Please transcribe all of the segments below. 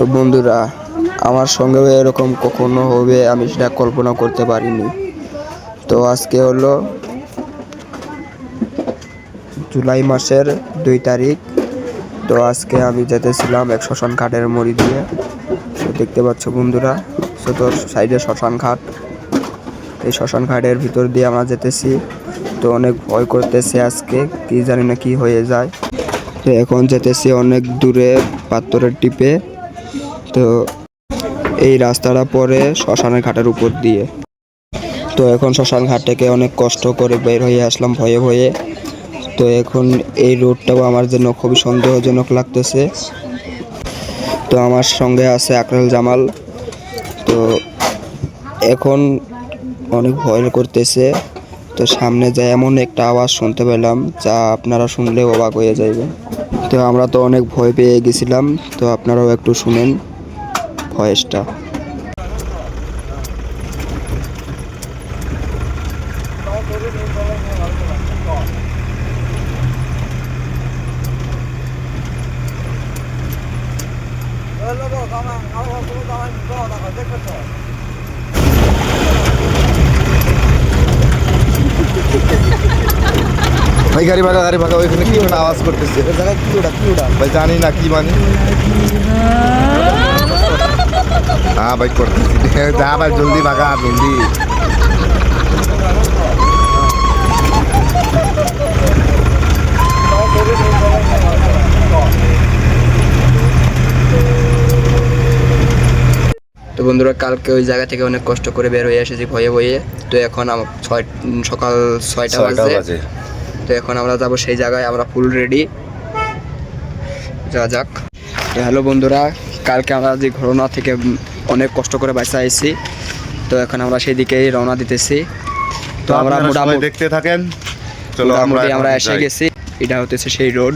তো বন্ধুরা, আমার সঙ্গেও এরকম কখনো হবে আমি সেটা কল্পনা করতে পারিনি। তো আজকে হলো জুলাই মাসের 2 তারিখ। তো আজকে আমি যেতেছিলাম এক শ্মশান ঘাটের মোড় দিয়ে। তো দেখতে পাচ্ছ বন্ধুরা, তোর সাইডে শ্মশান ঘাট। এই শ্মশান ঘাটের ভিতর দিয়ে আমরা যেতেছি। তো অনেক ভয় করতেছে, আজকে কি জানি না কি হয়ে যায়। তো এখন যেতেছি অনেক দূরে পাথরের টিপে। তো এই রাস্তাটা পড়ে শ্মশানের ঘাটের উপর দিয়ে। তো এখন শ্মশান ঘাট থেকে অনেক কষ্ট করে বের হয়ে আসলাম ভয়ে ভয়ে। তো এখন এই রোডটাও আমার জন্য খুবই সন্দেহজনক লাগতেছে। তো আমার সঙ্গে আছে আকরাল জামাল। তো এখন অনেক ভয় করতেছে। তো সামনে যায় এমন একটা আওয়াজ শুনতে পেলাম যা আপনারা শুনলে অবাক হয়ে যাবেন। তো আমরা তো অনেক ভয় পেয়ে গেছিলাম। তো আপনারাও একটু শুনেন ভয়েসটা। ভাই গাড়ি ভাগা ওইখানে কি একটা আওয়াজ করতেছে কি ওটা ভাই জানি না কি মানে। হ্যাঁ ভাই করতেছি, যা ভাই জলদি ভাগা জলদি। তো বন্ধুরা, কালকে ওই জায়গা থেকে অনেক কষ্ট করে বের হয়ে এসেছি ভয়ে ভয়ে। তো এখন সকাল 6টা বাজে। তো এখন আমরা যাব সেই জায়গায়, আমরা ফুল রেডি, যা যাক। তো হ্যালো বন্ধুরা, কালকে আমরা যে ঘটনা থেকে অনেক কষ্ট করে বাঁচা আইছি। তো এখন আমরা সেই দিকেই রওনা দিতেছি। তো আমরা মোটামুটি দেখতে থাকেন। চলো আমরা এসে গেছি। এটা হতেছে সেই রোড,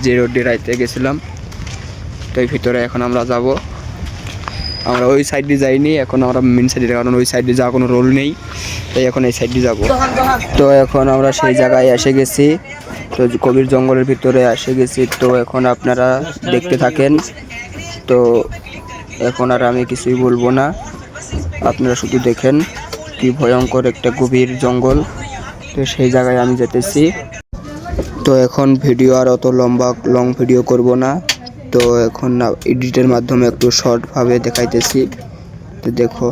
যে রোড দিয়ে রাইতে গেছিলাম। তো এই ভিতরে এখন আমরা যাব। আমরা ওই সাইড দিয়ে যাইনি, এখন আমরা মেন সাইডে, কারণ ওই সাইডে যাওয়ার কোনো রোল নেই। তাই এখন এই সাইড দিয়ে যাবো। তো এখন আমরা সেই জায়গায় এসে গেছি। তো গভীর জঙ্গলের ভিতরে এসে গেছি। তো এখন আপনারা দেখতে থাকেন। তো এখন আর আমি কিছুই বলবো না, আপনারা শুধু দেখেন কি ভয়ঙ্কর একটা গভীর জঙ্গল। তো সেই জায়গায় আমি যেতেছি। তো এখন ভিডিও আর অত লং ভিডিও করব না। তো এখন এডিটের মাধ্যমে একটু শর্টভাবে দেখাইতেছি। তো দেখো।